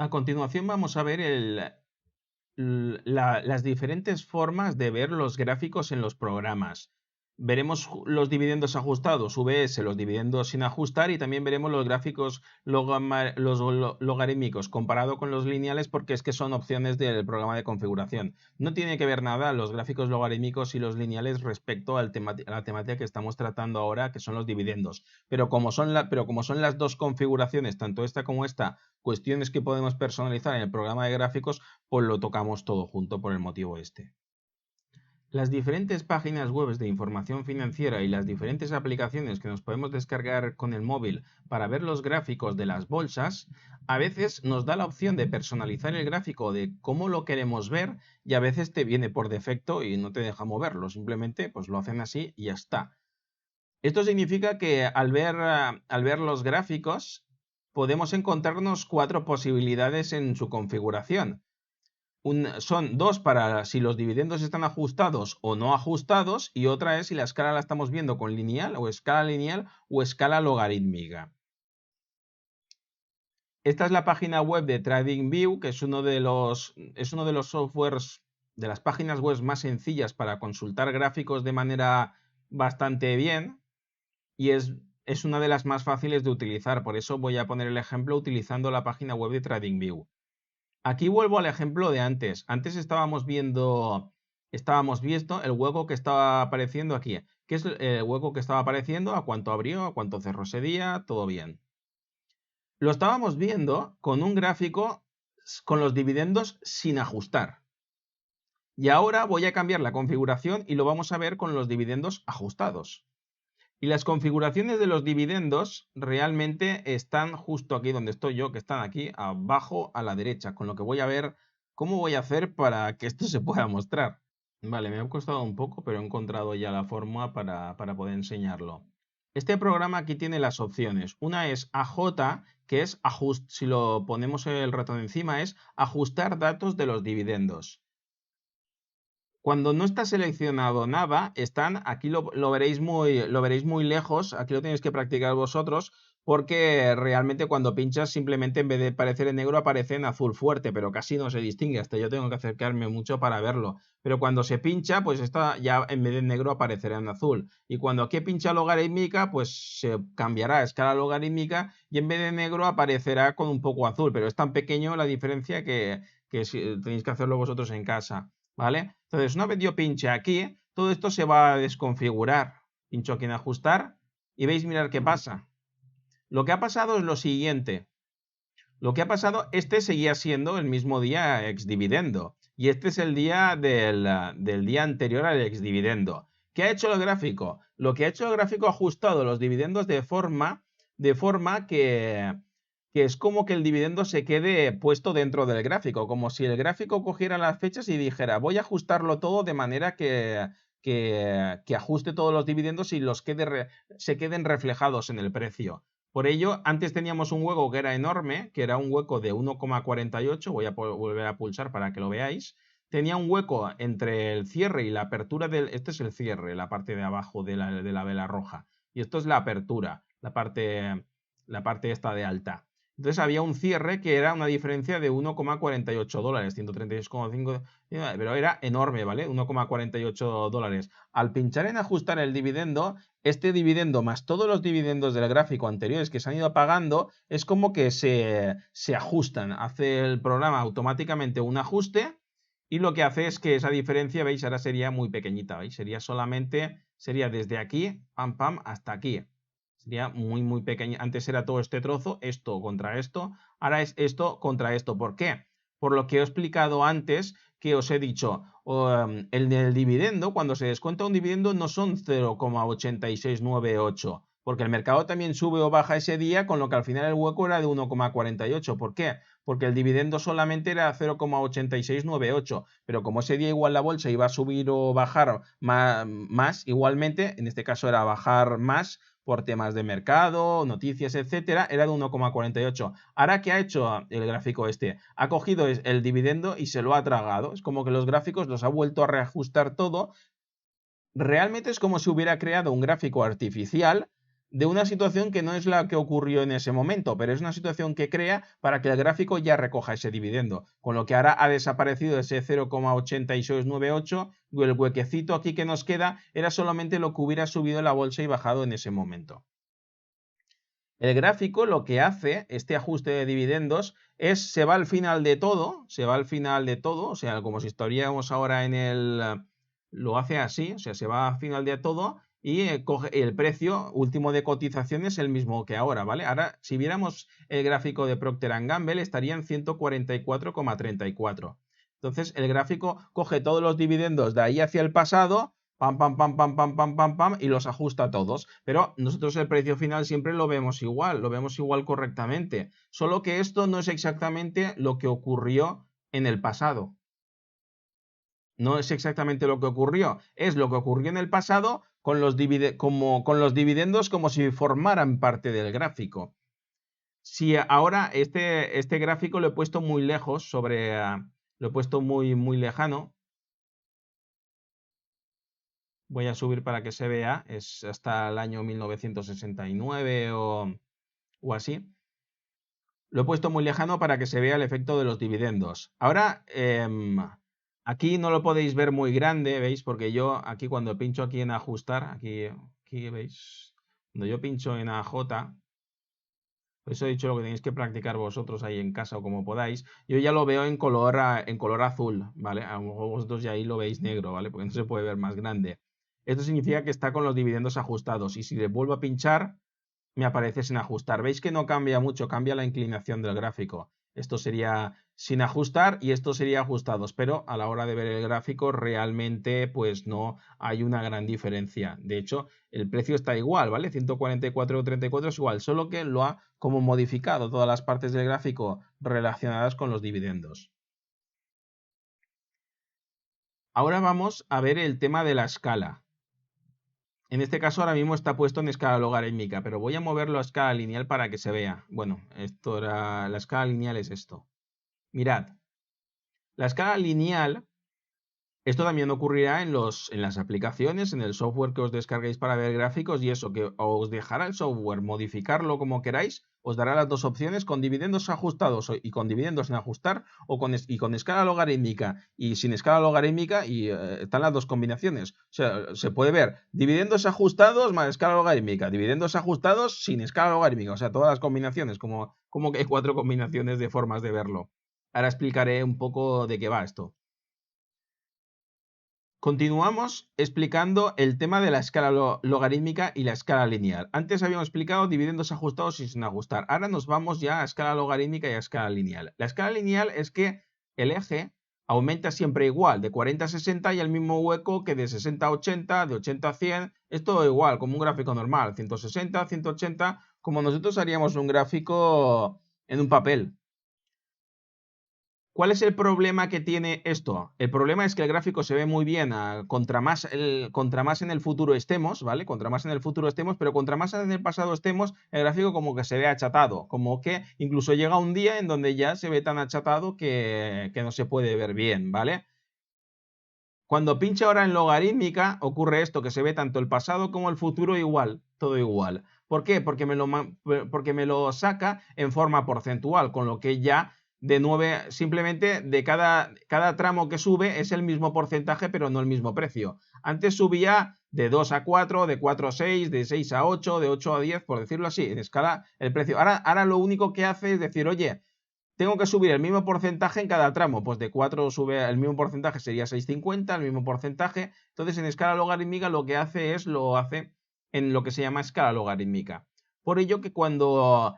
A continuación vamos a ver las diferentes formas de ver los gráficos en los programas. Veremos los dividendos ajustados, VS, los dividendos sin ajustar, y también veremos los gráficos logarítmicos comparado con los lineales, porque es que son opciones del programa de configuración. No tiene que ver nada los gráficos logarítmicos y los lineales respecto a la temática que estamos tratando ahora, que son los dividendos. Pero como son las dos configuraciones, tanto esta como esta, cuestiones que podemos personalizar en el programa de gráficos, pues lo tocamos todo junto por el motivo este. Las diferentes páginas web de información financiera y las diferentes aplicaciones que nos podemos descargar con el móvil para ver los gráficos de las bolsas, a veces nos da la opción de personalizar el gráfico de cómo lo queremos ver, y a veces te viene por defecto y no te deja moverlo, simplemente pues lo hacen así y ya está. Esto significa que al ver los gráficos podemos encontrarnos 4 posibilidades en su configuración. Son dos para si los dividendos están ajustados o no ajustados, y otra es si la escala la estamos viendo con lineal o escala logarítmica. Esta es la página web de TradingView, que es uno de los softwares, de las páginas web más sencillas para consultar gráficos de manera bastante bien, y es una de las más fáciles de utilizar. Por eso voy a poner el ejemplo utilizando la página web de TradingView. Aquí vuelvo al ejemplo de antes. Antes estábamos viendo el hueco que estaba apareciendo aquí. ¿Qué es el hueco que estaba apareciendo? ¿A cuánto abrió? ¿A cuánto cerró ese día? Todo bien. Lo estábamos viendo con un gráfico con los dividendos sin ajustar. Y ahora voy a cambiar la configuración y lo vamos a ver con los dividendos ajustados. Y las configuraciones de los dividendos realmente están justo aquí donde estoy yo, que están aquí abajo a la derecha, con lo que voy a ver cómo voy a hacer para que esto se pueda mostrar. Vale, me ha costado un poco, pero he encontrado ya la forma para poder enseñarlo. Este programa aquí tiene las opciones. Una es AJ, que es si lo ponemos el ratón encima, es ajustar datos de los dividendos. Cuando no está seleccionado nada, aquí lo veréis muy lejos, aquí lo tenéis que practicar vosotros, porque realmente cuando pinchas simplemente en vez de aparecer en negro aparece en azul fuerte, pero casi no se distingue, hasta yo tengo que acercarme mucho para verlo. Pero cuando se pincha, pues ya en vez de en negro aparecerá en azul. Y cuando aquí pincha logarítmica, pues se cambiará a escala logarítmica y en vez de negro aparecerá con un poco azul, pero es tan pequeño la diferencia que tenéis que hacerlo vosotros en casa. ¿Vale? Entonces, una vez yo pinche aquí, todo esto se va a desconfigurar. Pincho aquí en ajustar y veis, mirar qué pasa. Lo que ha pasado es lo siguiente. Lo que ha pasado, este seguía siendo el mismo día ex dividendo. Y este es el día del día anterior al ex dividendo. ¿Qué ha hecho el gráfico? Lo que ha hecho el gráfico ha ajustado los dividendos de forma que es como que el dividendo se quede puesto dentro del gráfico, como si el gráfico cogiera las fechas y dijera, voy a ajustarlo todo de manera que ajuste todos los dividendos y se queden reflejados en el precio. Por ello, antes teníamos un hueco que era enorme, que era un hueco de 1,48, voy a volver a pulsar para que lo veáis. Tenía un hueco entre el cierre y la apertura este es el cierre, la parte de abajo de la vela roja. Y esto es la apertura, la parte esta de alta. Entonces había un cierre que era una diferencia de 1,48 dólares, 136,5, pero era enorme, ¿vale? 1,48 dólares. Al pinchar en ajustar el dividendo, este dividendo más todos los dividendos del gráfico anteriores que se han ido apagando, es como que se ajustan. Hace el programa automáticamente un ajuste y lo que hace es que esa diferencia, veis, ahora sería muy pequeñita, ¿veis? Sería desde aquí, pam, pam, hasta aquí. Sería muy, muy pequeño. Antes era todo este trozo, esto contra esto. Ahora es esto contra esto. ¿Por qué? Por lo que he explicado antes, que os he dicho, el del dividendo, cuando se descuenta un dividendo, no son 0,8698, porque el mercado también sube o baja ese día, con lo que al final el hueco era de 1,48. ¿Por qué? Porque el dividendo solamente era 0,8698, pero como ese día igual la bolsa iba a subir o bajar más igualmente, en este caso era bajar más, por temas de mercado, noticias, etcétera, era de 1,48. Ahora, ¿qué ha hecho el gráfico este? Ha cogido el dividendo y se lo ha tragado. Es como que los gráficos los ha vuelto a reajustar todo. Realmente es como si hubiera creado un gráfico artificial de una situación que no es la que ocurrió en ese momento, pero es una situación que crea para que el gráfico ya recoja ese dividendo, con lo que ahora ha desaparecido ese 0,8698 y el huequecito aquí que nos queda era solamente lo que hubiera subido la bolsa y bajado en ese momento. El gráfico lo que hace, este ajuste de dividendos, es se va al final de todo, o sea, como si estaríamos ahora en el... Lo hace así, o sea, se va al final de todo y coge el precio último de cotización es el mismo que ahora, ¿vale? Ahora, si viéramos el gráfico de Procter & Gamble, estaría en 144,34. Entonces, el gráfico coge todos los dividendos de ahí hacia el pasado, pam, pam, pam, pam, pam, pam, pam, pam, y los ajusta a todos. Pero nosotros el precio final siempre lo vemos igual correctamente. Solo que esto no es exactamente lo que ocurrió en el pasado. No es exactamente lo que ocurrió, es lo que ocurrió en el pasado con los, con los dividendos como si formaran parte del gráfico. Si ahora este gráfico lo he puesto muy lejos lo he puesto muy lejano. Voy a subir para que se vea, es hasta el año 1969 o así. Lo he puesto muy lejano para que se vea el efecto de los dividendos. Ahora, aquí no lo podéis ver muy grande, ¿veis? Porque yo aquí cuando pincho aquí en ajustar, aquí veis, cuando yo pincho en AJ, por eso he dicho lo que tenéis que practicar vosotros ahí en casa o como podáis, yo ya lo veo en color azul, ¿vale? A lo mejor vosotros ya ahí lo veis negro, ¿vale? Porque no se puede ver más grande. Esto significa que está con los dividendos ajustados y si le vuelvo a pinchar, me aparece sin ajustar. Veis que no cambia mucho, cambia la inclinación del gráfico. Esto sería sin ajustar y esto sería ajustados, pero a la hora de ver el gráfico realmente pues no hay una gran diferencia. De hecho, el precio está igual, ¿vale? 144,34 es igual, solo que lo ha como modificado todas las partes del gráfico relacionadas con los dividendos. Ahora vamos a ver el tema de la escala. En este caso ahora mismo está puesto en escala logarítmica, pero voy a moverlo a escala lineal para que se vea. Bueno, la escala lineal es esto. Mirad, la escala lineal, esto también ocurrirá en las aplicaciones, en el software que os descarguéis para ver gráficos y eso, que os dejará el software modificarlo como queráis, os dará las dos opciones con dividendos ajustados y con dividendos sin ajustar o con escala logarítmica y sin escala logarítmica y están las dos combinaciones. O sea, se puede ver dividendos ajustados más escala logarítmica, dividendos ajustados sin escala logarítmica, o sea, todas las combinaciones, como que hay 4 combinaciones de formas de verlo. Ahora explicaré un poco de qué va esto. Continuamos explicando el tema de la escala logarítmica y la escala lineal. Antes habíamos explicado dividendos ajustados y sin ajustar. Ahora nos vamos ya a escala logarítmica y a escala lineal. La escala lineal es que el eje aumenta siempre igual, de 40 a 60 y el mismo hueco que de 60 a 80, de 80 a 100. Es todo igual, como un gráfico normal, 160, 180, como nosotros haríamos un gráfico en un papel. ¿Cuál es el problema que tiene esto? El problema es que el gráfico se ve muy bien contra más en el futuro estemos, ¿vale? Contra más en el futuro estemos, pero contra más en el pasado estemos, el gráfico como que se ve achatado, como que incluso llega un día en donde ya se ve tan achatado que no se puede ver bien, ¿vale? Cuando pincho ahora en logarítmica, ocurre esto, que se ve tanto el pasado como el futuro igual, todo igual. ¿Por qué? Porque me lo saca en forma porcentual, con lo que ya de 9, simplemente de cada tramo que sube es el mismo porcentaje, pero no el mismo precio. Antes subía de 2 a 4, de 4 a 6, de 6 a 8, de 8 a 10, por decirlo así, en escala el precio. Ahora lo único que hace es decir, oye, tengo que subir el mismo porcentaje en cada tramo, pues de 4 sube el mismo porcentaje, sería 6,50, el mismo porcentaje. Entonces en escala logarítmica lo que hace lo hace en lo que se llama escala logarítmica. Por ello que cuando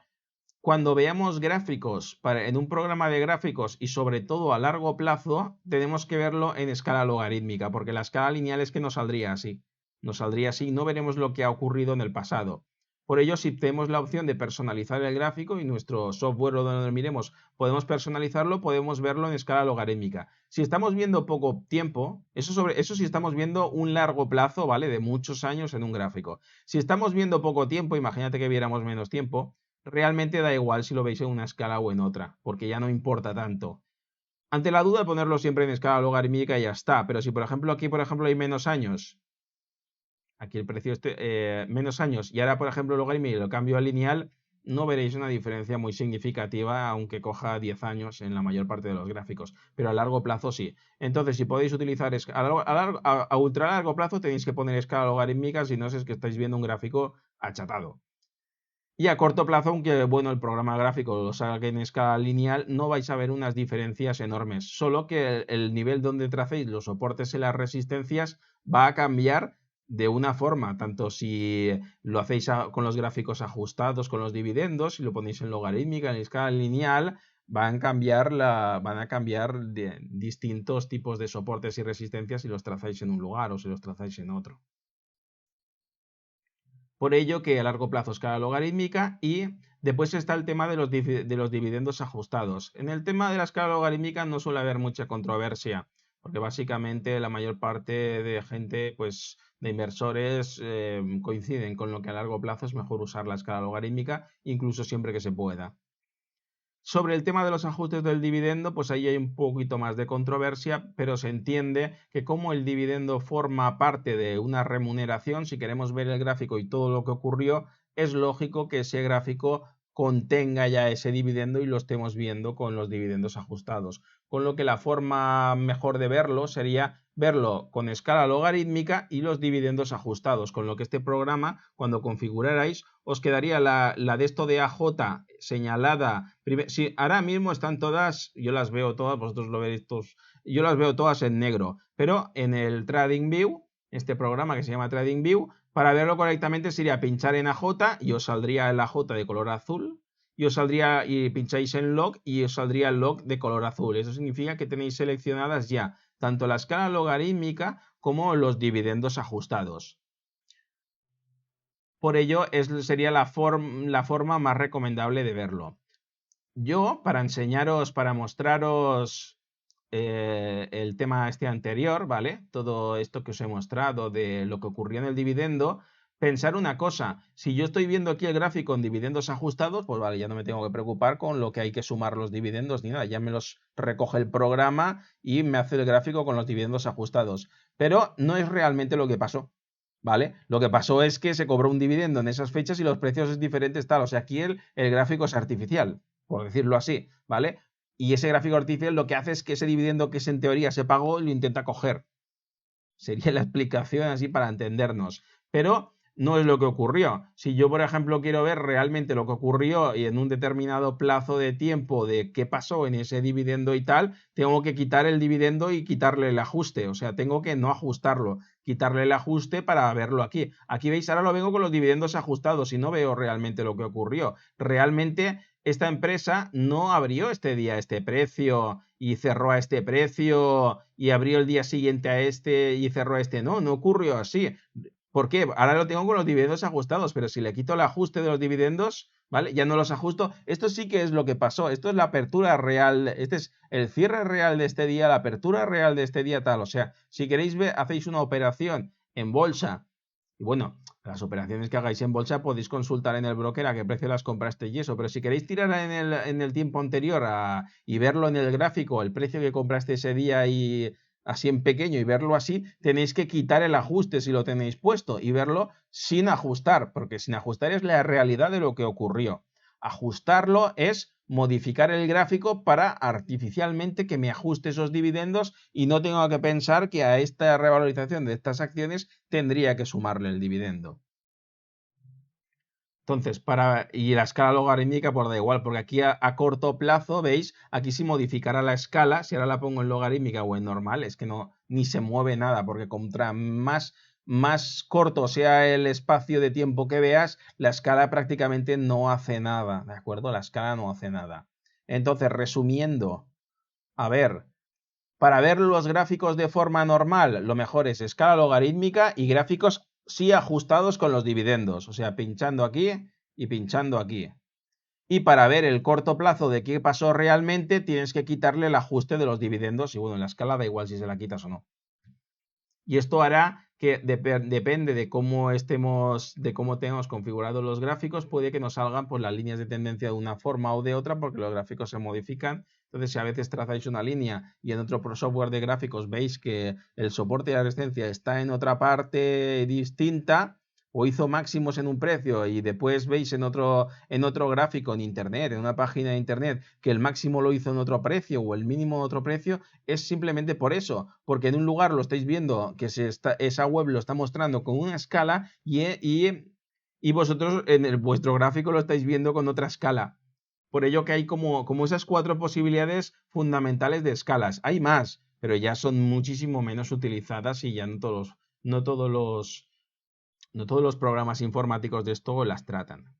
veamos gráficos en un programa de gráficos y sobre todo a largo plazo, tenemos que verlo en escala logarítmica, porque la escala lineal es que no saldría así. No saldría así, no veremos lo que ha ocurrido en el pasado. Por ello, si tenemos la opción de personalizar el gráfico y nuestro software o donde lo miremos podemos personalizarlo, podemos verlo en escala logarítmica. Si estamos viendo poco tiempo, eso si estamos viendo un largo plazo, ¿vale? De muchos años en un gráfico. Si estamos viendo poco tiempo, imagínate que viéramos menos tiempo, realmente da igual si lo veis en una escala o en otra, porque ya no importa tanto. Ante la duda, ponerlo siempre en escala logarítmica y ya está. Pero si, por ejemplo, aquí, hay menos años, aquí el precio menos años, y ahora, por ejemplo, logarítmico y lo cambio a lineal, no veréis una diferencia muy significativa, aunque coja 10 años en la mayor parte de los gráficos, pero a largo plazo sí. Entonces, si podéis utilizar a ultra largo plazo, tenéis que poner escala logarítmica, si no es que estáis viendo un gráfico achatado. Y a corto plazo, aunque bueno, el programa gráfico lo saque en escala lineal, no vais a ver unas diferencias enormes, solo que el nivel donde tracéis los soportes y las resistencias va a cambiar de una forma, tanto si lo hacéis con los gráficos ajustados, con los dividendos, si lo ponéis en logarítmica, en escala lineal, van a cambiar distintos tipos de soportes y resistencias si los trazáis en un lugar o si los trazáis en otro. Por ello que a largo plazo escala logarítmica, y después está el tema de los dividendos ajustados. En el tema de la escala logarítmica no suele haber mucha controversia, porque básicamente la mayor parte de gente, pues de inversores, coinciden con lo que a largo plazo es mejor usar la escala logarítmica, incluso siempre que se pueda. Sobre el tema de los ajustes del dividendo, pues ahí hay un poquito más de controversia, pero se entiende que como el dividendo forma parte de una remuneración, si queremos ver el gráfico y todo lo que ocurrió, es lógico que ese gráfico contenga ya ese dividendo y lo estemos viendo con los dividendos ajustados. Con lo que la forma mejor de verlo sería verlo con escala logarítmica y los dividendos ajustados, con lo que este programa, cuando configurarais, os quedaría la de esto de AJ señalada. Si ahora mismo están todas, yo las veo todas, vosotros lo veréis todos, yo las veo todas en negro, pero en el TradingView, este programa que se llama TradingView, para verlo correctamente sería pinchar en AJ y os saldría el AJ de color azul, y os saldría, y pincháis en log y os saldría el log de color azul. Eso significa que tenéis seleccionadas ya tanto la escala logarítmica como los dividendos ajustados. Por ello, sería la forma más recomendable de verlo. Yo, para enseñaros, para mostraros el tema este anterior, ¿vale? Todo esto que os he mostrado de lo que ocurrió en el dividendo, pensar una cosa, si yo estoy viendo aquí el gráfico en dividendos ajustados, pues vale, ya no me tengo que preocupar con lo que hay que sumar los dividendos ni nada, ya me los recoge el programa y me hace el gráfico con los dividendos ajustados. Pero no es realmente lo que pasó, ¿vale? Lo que pasó es que se cobró un dividendo en esas fechas y los precios es diferentes, tal, o sea, aquí el gráfico es artificial, por decirlo así, ¿vale? Y ese gráfico artificial lo que hace es que ese dividendo que en teoría se pagó lo intenta coger. Sería la explicación así para entendernos. Pero no es lo que ocurrió. Si yo, por ejemplo, quiero ver realmente lo que ocurrió y en un determinado plazo de tiempo de qué pasó en ese dividendo y tal, tengo que quitar el dividendo y quitarle el ajuste. O sea, tengo que no ajustarlo, quitarle el ajuste para verlo aquí. Aquí veis, ahora lo vengo con los dividendos ajustados y no veo realmente lo que ocurrió. Realmente esta empresa no abrió este día a este precio y cerró a este precio y abrió el día siguiente a este y cerró a este. No, no ocurrió así. ¿Por qué? Ahora lo tengo con los dividendos ajustados, pero si le quito el ajuste de los dividendos, ¿vale? Ya no los ajusto. Esto sí que es lo que pasó. Esto es la apertura real. Este es el cierre real de este día, la apertura real de este día, tal. O sea, si queréis ver, hacéis una operación en bolsa. Y bueno, las operaciones que hagáis en bolsa podéis consultar en el broker a qué precio las compraste y eso, pero si queréis tirar en el tiempo anterior y verlo en el gráfico, el precio que compraste ese día y así en pequeño y verlo así, tenéis que quitar el ajuste si lo tenéis puesto y verlo sin ajustar, porque sin ajustar es la realidad de lo que ocurrió. Ajustarlo es modificar el gráfico para artificialmente que me ajuste esos dividendos y no tengo que pensar que a esta revalorización de estas acciones tendría que sumarle el dividendo. Entonces, y la escala logarítmica, pues da igual, porque aquí a corto plazo, veis, aquí sí modificará la escala, si ahora la pongo en logarítmica o en normal, es que no, ni se mueve nada, porque contra más corto sea el espacio de tiempo que veas, la escala prácticamente no hace nada, ¿de acuerdo? La escala no hace nada. Entonces, resumiendo, a ver, para ver los gráficos de forma normal, lo mejor es escala logarítmica y gráficos sí ajustados con los dividendos, o sea, pinchando aquí y pinchando aquí. Y para ver el corto plazo de qué pasó realmente, tienes que quitarle el ajuste de los dividendos y bueno, en la escala da igual si se la quitas o no. Y esto hará que depende de cómo tengamos configurados los gráficos, puede que nos salgan pues, las líneas de tendencia de una forma o de otra, porque los gráficos se modifican. Entonces, si a veces trazáis una línea y en otro software de gráficos veis que el soporte de la resistencia está en otra parte distinta, o hizo máximos en un precio y después veis en otro gráfico en internet, en una página de internet, que el máximo lo hizo en otro precio o el mínimo en otro precio, es simplemente por eso, porque en un lugar lo estáis viendo que esa web lo está mostrando con una escala y vosotros en vuestro gráfico lo estáis viendo con otra escala. Por ello que hay como esas 4 posibilidades fundamentales de escalas. Hay más, pero ya son muchísimo menos utilizadas y ya no todos los programas informáticos de esto las tratan.